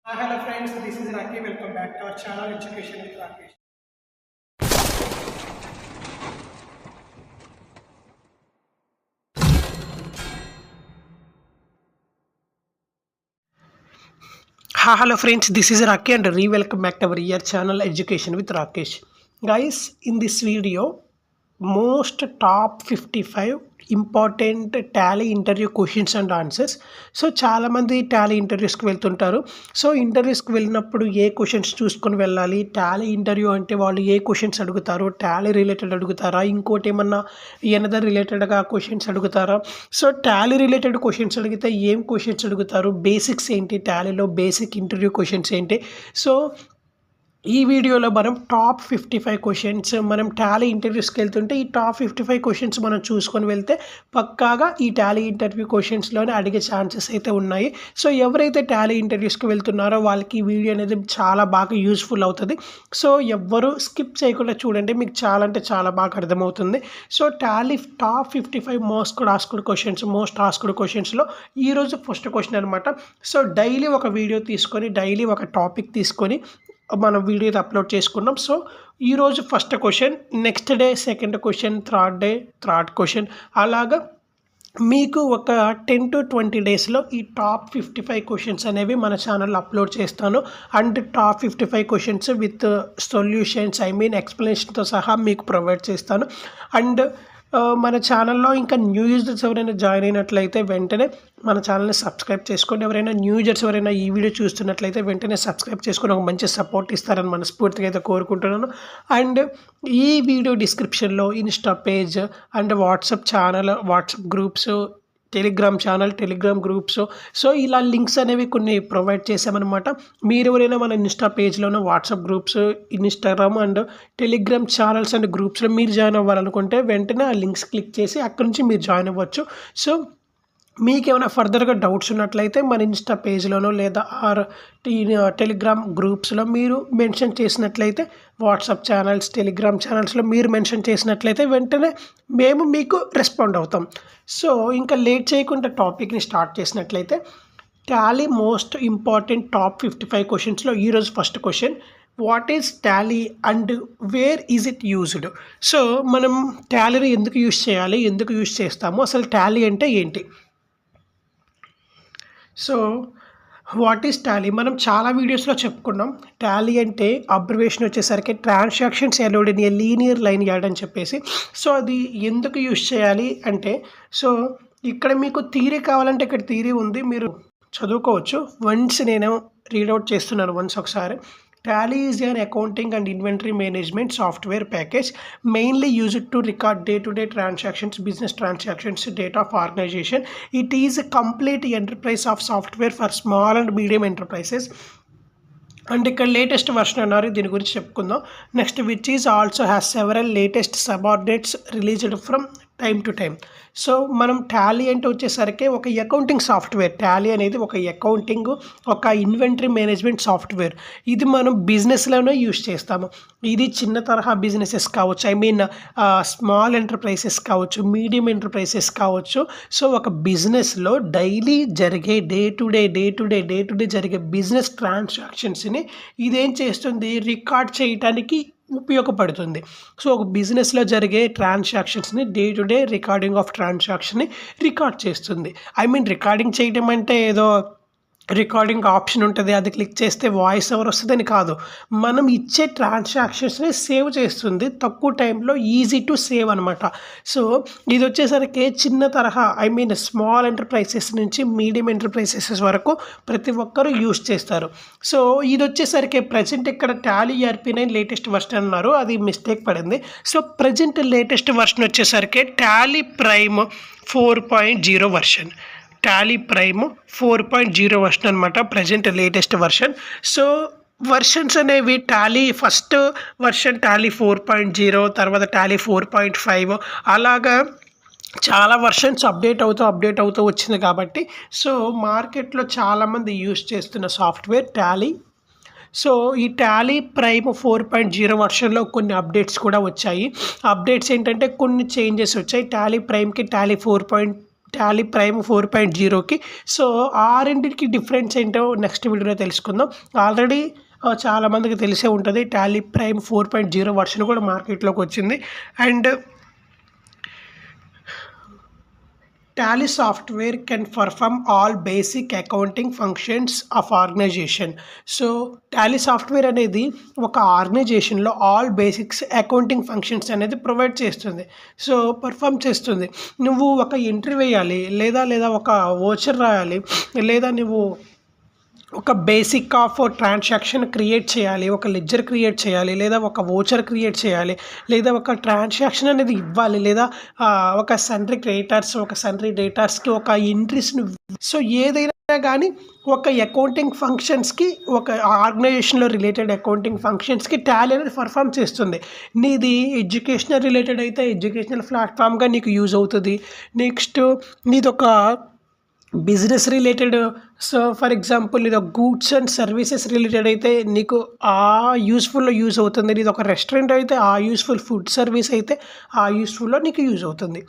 Hello friends, this is Raki. Welcome back to our channel Education with Rakesh. Hello friends, this is Raki and welcome back to our channel Education with Rakesh. Guys, in this video, most top 55 important Tally interview questions and answers. So చాలామంది Tally ఇంటర్వ్యూస్కి వెళ్తుంటారు. So ఇంటర్వ్యూస్కి వెళ్ళినప్పుడు ఏ questions చూసుకొని వెళ్ళాలి, Tally interview అంటే వాళ్ళు ఏ questions అడుగుతారు, Tally related అడుగుతారా, ఇంకోటి ఏమన్నా ఎనదర్ రిలేటెడ్గా క్వశ్చన్స్ అడుగుతారా, సో టాలీ రిలేటెడ్ క్వశ్చన్స్ అడిగితే ఏం క్వశ్చన్స్ అడుగుతారు, బేసిక్స్ ఏంటి, టాలీలో బేసిక్ ఇంటర్వ్యూ క్వశ్చన్స్ ఏంటి. సో ఈ వీడియోలో మనం టాప్ 55 క్వశ్చన్స్, మనం టాలీ ఇంటర్వ్యూస్కి వెళ్తుంటే ఈ టాప్ 55 క్వశ్చన్స్ మనం చూసుకొని వెళ్తే పక్కాగా ఈ టాలీ ఇంటర్వ్యూ క్వశ్చన్స్లోనే అడిగే ఛాన్సెస్ అయితే ఉన్నాయి. సో ఎవరైతే టాలీ ఇంటర్వ్యూస్కి వెళ్తున్నారో వాళ్ళకి ఈ వీడియో అనేది చాలా బాగా యూస్ఫుల్ అవుతుంది. సో ఎవ్వరు స్కిప్ చేయకుండా చూడండి, మీకు చాలా అంటే చాలా బాగా అర్థమవుతుంది. So Tally top 55 most asked క్వశ్చన్స్లో ఈరోజు ఫస్ట్ క్వశ్చన్ అనమాట. సో డైలీ ఒక వీడియో తీసుకొని, డైలీ ఒక టాపిక్ తీసుకొని మనం వీడియో అప్లోడ్ చేసుకున్నాం. సో ఈరోజు first question, next day second question, third day third question, అలాగా మీకు ఒక 10 to 20 డేస్లో ఈ టాప్ 55 క్వశ్చన్స్ అనేవి మన ఛానల్లో అప్లోడ్ చేస్తాను. And top 55 questions with solutions, ఎక్స్ప్లెనేషన్తో సహా మీకు ప్రొవైడ్ చేస్తాను. అండ్ మన ఛానల్లో ఇంకా న్యూ యూజర్స్ ఎవరైనా జాయిన్ అయినట్లయితే వెంటనే మన ఛానల్ని సబ్స్క్రైబ్ చేసుకోండి. ఎవరైనా న్యూ యూజర్స్ ఎవరైనా ఈ వీడియో చూస్తున్నట్లయితే వెంటనే సబ్స్క్రైబ్ చేసుకొని ఒక మంచి సపోర్ట్ ఇస్తారని మనస్ఫూర్తిగా అయితే కోరుకుంటున్నాను. అండ్ ఈ వీడియో డిస్క్రిప్షన్లో insta page and WhatsApp channel, WhatsApp groups, Telegram channel, Telegram groups, so ఇలా లింక్స్ అనేవి కొన్ని ప్రొవైడ్ చేసామన్నమాట. మీరు ఎవరైనా మన ఇన్స్టా పేజ్లోనూ, WhatsApp groups, Instagram and Telegram channels and గ్రూప్స్లో మీరు జాయిన్ అవ్వాలనుకుంటే వెంటనే ఆ లింక్స్ క్లిక్ చేసి అక్కడి నుంచి మీరు జాయిన్ అవ్వచ్చు. సో మీకు ఏమైనా ఫర్దర్గా డౌట్స్ ఉన్నట్లయితే మన ఇన్స్టా పేజ్లోనో లేదా టెలిగ్రామ్ గ్రూప్స్లో మీరు మెన్షన్ చేసినట్లయితే, వాట్సాప్ ఛానల్స్, టెలిగ్రామ్ ఛానల్స్లో మీరు మెన్షన్ చేసినట్లయితే వెంటనే మేము మీకు రెస్పాండ్ అవుతాం. సో ఇంకా లేట్ చేయకుండా టాపిక్ని స్టార్ట్ చేసినట్లయితే, టాలీ మోస్ట్ ఇంపార్టెంట్ టాప్ 55 క్వశ్చన్స్లో ఈరోజు first question, what is Tally and where is it used. So మనం టాలీని ఎందుకు యూజ్ చేయాలి, ఎందుకు యూజ్ చేస్తాము, అసలు టాలీ అంటే ఏంటి. సో వాట్ ఈస్ టాలీ, మనం చాలా వీడియోస్లో చెప్పుకున్నాం. టాలీ అంటే అబ్రివేషన్ వచ్చేసరికి transactions allowed in a linear line yard అని చెప్పేసి. సో అది ఎందుకు యూజ్ చేయాలి అంటే, సో ఇక్కడ మీకు థియరీ కావాలంటే ఇక్కడ థియరీ ఉంది, మీరు చదువుకోవచ్చు. వన్స్ నేను రీడౌట్ చేస్తున్నాను ఒకసారి. Tally is an accounting and inventory management software package mainly used to record day-to-day transactions, business transactions, data of organization. It is a complete enterprise of software for small and medium enterprises. And ఇక్కడ latest version అన్నారు, దీని గురించి చెప్పుకుందాం. Next which is also has several latest subordinates released from time to time. So మనం Tally అంటే వచ్చేసరికి ఒక accounting software. Tally అనేది ఒక అకౌంటింగ్, ఒక ఇన్వెంటరీ మేనేజ్మెంట్ సాఫ్ట్వేర్. ఇది మనం బిజినెస్లోనే యూజ్ చేస్తాము. ఇది చిన్న తరహా బిజినెసెస్ కావచ్చు, స్మాల్ ఎంటర్ప్రైజెస్ కావచ్చు, మీడియం ఎంటర్ప్రైజెస్ కావచ్చు. సో ఒక బిజినెస్లో డైలీ జరిగే డే టు డే జరిగే బిజినెస్ ట్రాన్సాక్షన్స్ని ఇదేం చేస్తుంది, రికార్డ్ చేయడానికి ఉపయోగపడుతుంది. సో ఒక బిజినెస్లో జరిగే ట్రాన్సాక్షన్స్ని day to day recording of ట్రాన్సాక్షన్ని రికార్డ్ చేస్తుంది. రికార్డింగ్ చేయడం అంటే ఏదో రికార్డింగ్ ఆప్షన్ ఉంటుంది, అది క్లిక్ చేస్తే వాయిస్ ఓవర్ వస్తుందని కాదు. మనం ఇచ్చే ట్రాన్సాక్షన్స్ని సేవ్ చేస్తుంది తక్కువ టైంలో, ఈజీ టు సేవ్ అనమాట. సో ఇది వచ్చేసరికి చిన్న తరహా స్మాల్ ఎంటర్ప్రైజెస్ నుంచి మీడియం ఎంటర్ప్రైజెస్ వరకు ప్రతి ఒక్కరూ యూజ్ చేస్తారు. సో ఇది వచ్చేసరికి ప్రజెంట్ ఇక్కడ టాలీ ERP9 లేటెస్ట్ వర్షన్ అన్నారు, అది మిస్టేక్ పడింది. సో ప్రజెంట్ లేటెస్ట్ వర్షన్ వచ్చేసరికి Tally prime 4.0 version. Tally prime 4.0 version అనమాట, present latest version. So versions అనేవి టాలీ ఫస్ట్ వర్షన్ టాలీ 4.0, తర్వాత టాలీ 4.5, అలాగా చాలా వర్షన్స్ అప్డేట్ అవుతూ వచ్చింది కాబట్టి సో మార్కెట్లో చాలామంది యూజ్ చేస్తున్న సాఫ్ట్వేర్ టాలీ. సో ఈ టాలీ ప్రైమ్ 4.0 వర్షన్లో కొన్ని అప్డేట్స్ కూడా వచ్చాయి. అప్డేట్స్ ఏంటంటే కొన్ని చేంజెస్ వచ్చాయి. టాలీ ప్రైమ్కి టాలీ 4.0 టాలీ ప్రైమ్ 4.0కి. సో ఆ రెండింటికి డిఫరెన్స్ ఏంటో నెక్స్ట్ వీడియోలో తెలుసుకుందాం. ఆల్రెడీ చాలామందికి తెలిసే ఉంటుంది, టాలీ ప్రైమ్ 4.0 వర్షన్ కూడా మార్కెట్లోకి వచ్చింది. And Tally software can perform all basic accounting functions of organization. So Tally software అనేది ఒక ఆర్గనైజేషన్లో ఆల్ బేసిక్స్ అకౌంటింగ్ ఫంక్షన్స్ అనేది ప్రొవైడ్ చేస్తుంది. సో పర్ఫామ్ చేస్తుంది. నువ్వు ఒక ఎంట్రీ వేయాలి, లేదా ఒక వోచర్ రాయాలి, లేదా నువ్వు ఒక బేసిక్ ఆఫ్ ట్రాన్సాక్షన్ క్రియేట్ చేయాలి, ఒక లెడ్జర్ క్రియేట్ చేయాలి, లేదా ఒక వోచర్ క్రియేట్ చేయాలి, లేదా ఒక ట్రాన్సాక్షన్ అనేది ఇవ్వాలి, లేదా ఒక సన్రీ క్రెడిటర్స్ ఒక సన్రీ డేటర్స్కి ఒక ఎంట్రీస్ని. సో ఏదైనా కానీ ఒక అకౌంటింగ్ ఫంక్షన్స్కి, ఒక ఆర్గనైజేషన్లో రిలేటెడ్ అకౌంటింగ్ ఫంక్షన్స్కి టాలీ అనేది పర్ఫామ్ చేస్తుంది. నీది ఎడ్యుకేషనల్ రిలేటెడ్ అయితే ఎడ్యుకేషనల్ ప్లాట్ఫామ్గా నీకు యూజ్ అవుతుంది. నెక్స్ట్ నీది ఒక business related, so for example ఇది ఒక గూడ్స్ అండ్ సర్వీసెస్ రిలేటెడ్ అయితే నీకు ఆ యూస్ఫుల్లో యూజ్ అవుతుంది. ఇది ఒక రెస్టారెంట్ అయితే ఆ యూస్ఫుల్, ఫుడ్ సర్వీస్ అయితే ఆ యూస్ఫుల్లో నీకు యూజ్ అవుతుంది.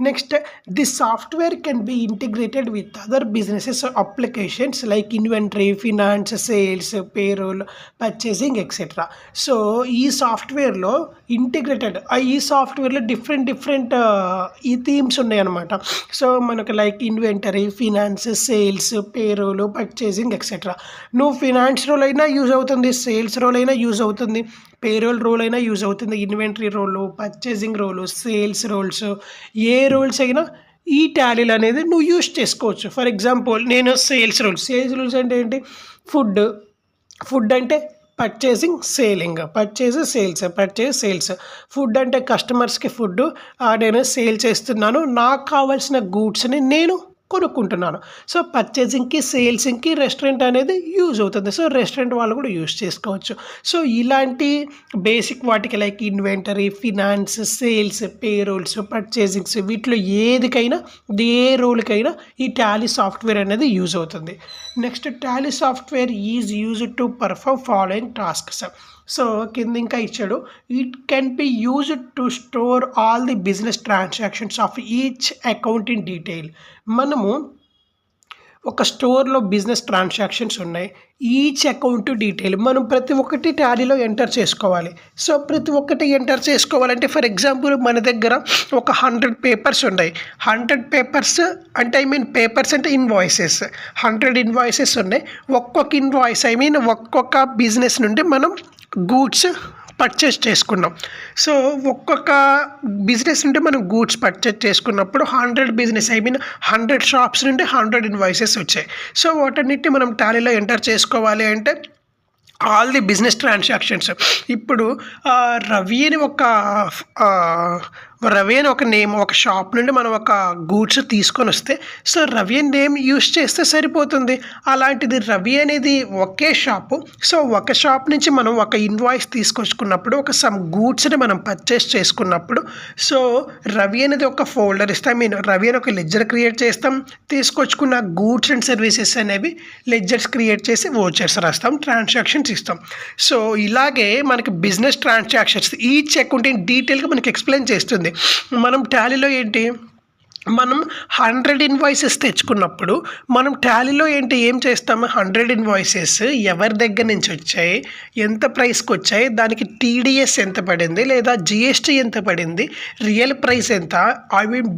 Next, this software can be integrated with other businesses applications like inventory, finance, sales, payroll, purchasing etcetera. So ఈ సాఫ్ట్వేర్లో ఇంటిగ్రేటెడ్, ఈ సాఫ్ట్వేర్లో డిఫరెంట్ ఈ థీమ్స్ ఉన్నాయన్నమాట. సో మనకు like inventory, finance, sales, payroll, purchasing etcetera. నువ్వు ఫినాన్స్ రోల్ అయినా use అవుతుంది, సేల్స్ రోల్ అయినా యూజ్ అవుతుంది, పేరోల్ రోల్ అయినా యూజ్ అవుతుంది, inventory role, purchasing role, sales roles, ఏ రోల్స్ అయినా ఈ టాలీలు అనేది నువ్వు యూజ్ చేసుకోవచ్చు. ఫర్ ఎగ్జాంపుల్ నేను సేల్స్ రోల్స్ అంటే ఏంటి? ఫుడ్ అంటే purchasing, selling, purchase sales. Food అంటే కస్టమర్స్కి ఫుడ్ నేను సేల్ చేస్తున్నాను, నాకు కావాల్సిన గూడ్స్ని నేను కొనుక్కుంటున్నాను. సో పర్చేసింగ్కి, సేల్సింగ్కి రెస్టారెంట్ అనేది యూజ్ అవుతుంది. సో రెస్టారెంట్ వాళ్ళు కూడా యూజ్ చేసుకోవచ్చు. సో ఇలాంటి బేసిక్ వాటికి like inventory, finance, sales, payrolls, purchasings, వీటిలో ఏదికైనా, ఏ రోల్కైనా ఈ టాలీ సాఫ్ట్వేర్ అనేది యూజ్ అవుతుంది. Next, Tally software is used to perform following tasks. So కింద ఇంకా ఇచ్చాడు, it can be used to store all the business transactions of each account in detail. మనము ఒక స్టోర్లో బిజినెస్ ట్రాన్సాక్షన్స్ ఉన్నాయి, ఈచ్ అకౌంట్ డీటెయిల్ మనం ప్రతి ఒక్కటి టాలీలో ఎంటర్ చేసుకోవాలి. సో ప్రతి ఒక్కటి ఎంటర్ చేసుకోవాలంటే ఫర్ ఎగ్జాంపుల్ మన దగ్గర ఒక 100 పేపర్స్ ఉన్నాయి. 100 పేపర్స్ అంటే పేపర్స్ అంటే ఇన్వాయిసెస్, 100 ఇన్వాయిసెస్ ఉన్నాయి. ఒక్కొక్క ఇన్వాయిస్ ఒక్కొక్క బిజినెస్ నుండి మనం గూడ్స్ పర్చేస్ చేసుకున్నాం. సో ఒక్కొక్క బిజినెస్ నుండి మనం గూడ్స్ పర్చేస్ చేసుకున్నప్పుడు 100 షాప్స్ నుండి 100 ఇన్వాయిసెస్ వచ్చాయి. సో వాటన్నిటిని మనం టాలీలో ఎంటర్ చేసుకోవాలి అంటే ఆల్ ది బిజినెస్ ట్రాన్సాక్షన్స్. ఇప్పుడు రవి అని ఒక నేమ్, ఒక షాప్ నుండి మనం ఒక గూడ్స్ తీసుకొని వస్తే, సో రవి అని నేమ్ యూజ్ చేస్తే సరిపోతుంది. అలాంటిది రవి అనేది ఒకే షాపు. సో ఒక షాప్ నుంచి మనం ఒక ఇన్వాయిస్ తీసుకొచ్చుకున్నప్పుడు, ఒక సమ్ గూడ్స్ని మనం పర్చేస్ చేసుకున్నప్పుడు, సో రవి అనేది ఒక ఫోల్డర్ ఇస్తాం, రవి అని ఒక లెడ్జర్ క్రియేట్ చేస్తాం, తీసుకొచ్చుకున్న గూడ్స్ అండ్ సర్వీసెస్ అనేవి లెడ్జర్స్ క్రియేట్ చేసి వోచర్స్ రాస్తాం, ట్రాన్సాక్షన్స్ ఇస్తాం. సో ఇలాగే మనకి బిజినెస్ ట్రాన్సాక్షన్స్ ఈచ్ అకౌంట్ డీటెయిల్గా మనకి ఎక్స్ప్లెయిన్ చేస్తుంది. మనం టాలీలో మనం 100 ఇన్వాయిసెస్ తెచ్చుకున్నప్పుడు మనం టాలీలో ఏం చేస్తాము? 100 ఇన్వాయిసెస్ ఎవరి దగ్గర నుంచి వచ్చాయి, ఎంత ప్రైస్కి వచ్చాయి, దానికి టీడీఎస్ ఎంత పడింది, లేదా జిఎస్టీ ఎంత పడింది, రియల్ ప్రైస్ ఎంత,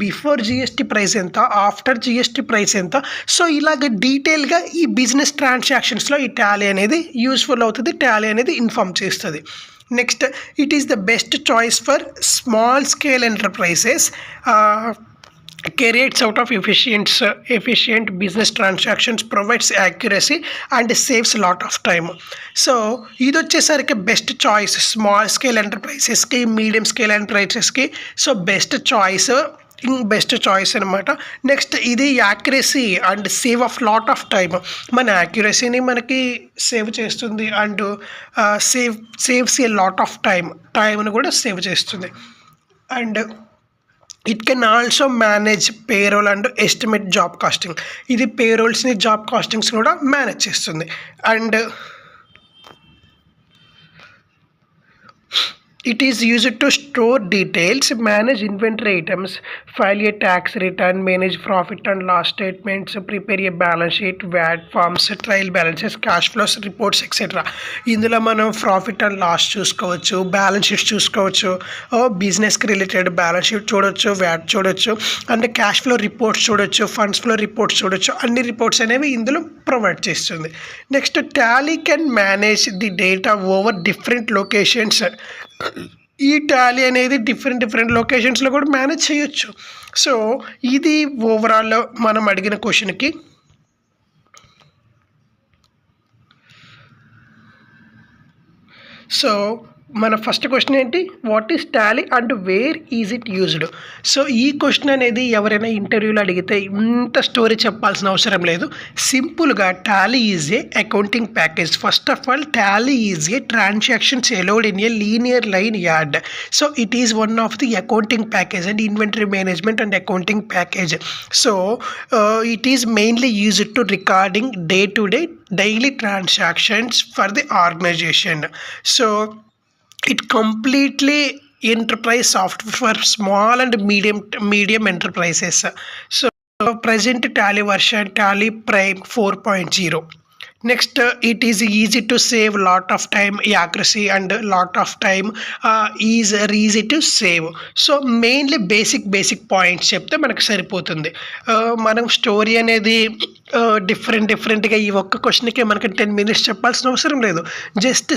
బిఫోర్ జిఎస్టీ ప్రైస్ ఎంత, ఆఫ్టర్ జిఎస్టీ ప్రైస్ ఎంత. సో ఇలాగ డీటెయిల్గా ఈ బిజినెస్ ట్రాన్సాక్షన్స్లో ఈ టాలీ అనేది యూస్ఫుల్ అవుతుంది, టాలీ అనేది ఇన్ఫార్మ్ చేస్తుంది. Next, it is the best choice for small scale enterprises, creates out of efficient business transactions, provides accuracy and saves a lot of time. So ఇది వచ్చేసరికి బెస్ట్ చాయిస్ స్మాల్ స్కేల్ ఎంటర్ప్రైజెస్కి, medium scale ఎంటర్ప్రైజెస్కి. So best choice అనమాట. Next, ఇది accuracy and save of lot of time. మన యాక్యురసీని మనకి save చేస్తుంది and saves a lot of టైంని కూడా సేవ్ చేస్తుంది. And it can also manage payroll and estimate job costing. ఇది పేరోల్స్ని, జాబ్ కాస్టింగ్స్ కూడా మేనేజ్ చేస్తుంది. And It is used to store details, manage inventory items, file a tax return, manage profit and loss statements, prepare a balance sheet, VAT forms, trial balances, cash flows, reports, etc. ఇందులో మనం profit and loss చూసుకోవచ్చు, balance sheets చూసుకోవచ్చు, బిజినెస్కి related balance sheet చూడొచ్చు, VAT చూడొచ్చు, and cash flow reports చూడొచ్చు, funds flow reports చూడొచ్చు. అన్ని రిపోర్ట్స్ అనేవి ఇందులో ప్రొవైడ్ చేస్తుంది. Next Tally can manage the data over different locations. ఈ టాలీ అనేది డిఫరెంట్ లొకేషన్స్లో కూడా మేనేజ్ చేయొచ్చు. సో ఇది ఓవరాల్ మనం అడిగిన క్వశ్చన్కి. సో మన ఫస్ట్ క్వశ్చన్ ఏంటి, what is Tally and where is it used. So ఈ క్వశ్చన్ అనేది ఎవరైనా ఇంటర్వ్యూలో అడిగితే ఇంత స్టోరీ చెప్పాల్సిన అవసరం లేదు. సింపుల్గా Tally is a accounting package. First of all Tally is a transactions allowed in a linear line yard. So it is one of the accounting package and inventory management and accounting package. So it is mainly used to recording day to day daily transactions for the organization. So it completely enterprise software for small and medium enterprises. So present Tally version Tally Prime 4.0. Next, it is easy to save lot of time, accuracy and lot of time is easy to save. So mainly basic points చెప్తే మనకు సరిపోతుంది. మనం story అనేది డిఫరెంట్గా ఈ ఒక్క క్వశ్చన్కి మనకి 10 minutes చెప్పాల్సిన అవసరం లేదు. జస్ట్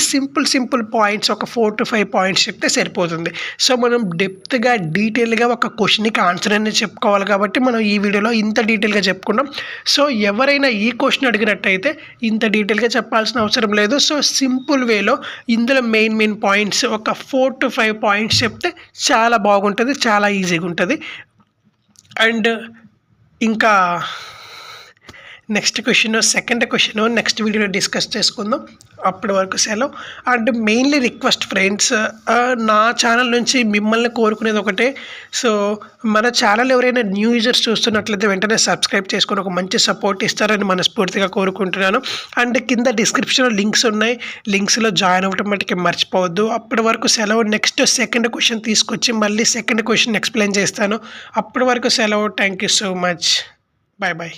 సింపుల్ పాయింట్స్ ఒక 4 to 5 పాయింట్స్ చెప్తే సరిపోతుంది. సో మనం డెప్త్గా డీటెయిల్గా ఒక క్వశ్చన్కి ఆన్సర్ అనేది చెప్పుకోవాలి కాబట్టి మనం ఈ వీడియోలో ఇంత డీటెయిల్గా చెప్పుకున్నాం. సో ఎవరైనా ఈ క్వశ్చన్ అడిగినట్టయితే ఇంత డీటెయిల్గా చెప్పాల్సిన అవసరం లేదు. సో సింపుల్ వేలో ఇందులో మెయిన్ పాయింట్స్ ఒక 4 to 5 పాయింట్స్ చెప్తే చాలా బాగుంటుంది, చాలా ఈజీగా ఉంటుంది. అండ్ ఇంకా next question, second question next వీడియోలో డిస్కస్ చేసుకుందాం. అప్పటి వరకు సెలవు. అండ్ మెయిన్లీ రిక్వెస్ట్ ఫ్రెండ్స్, నా ఛానల్ నుంచి మిమ్మల్ని కోరుకునేది ఒకటే. సో మన ఛానల్ ఎవరైనా న్యూ యూజర్స్ చూస్తున్నట్లయితే వెంటనే సబ్స్క్రైబ్ చేసుకొని ఒక మంచి సపోర్ట్ ఇస్తారని మనస్ఫూర్తిగా కోరుకుంటున్నాను. అండ్ కింద డిస్క్రిప్షన్లో లింక్స్ ఉన్నాయి, లింక్స్లో జాయిన్ అవ్వటం మటుకు మర్చిపోవద్దు. అప్పటి వరకు సెలవు. నెక్స్ట్ సెకండ్ క్వశ్చన్ తీసుకొచ్చి మళ్ళీ సెకండ్ క్వశ్చన్ ఎక్స్ప్లెయిన్ చేస్తాను. అప్పటి వరకు సెలవు. Thank you so much. Bye.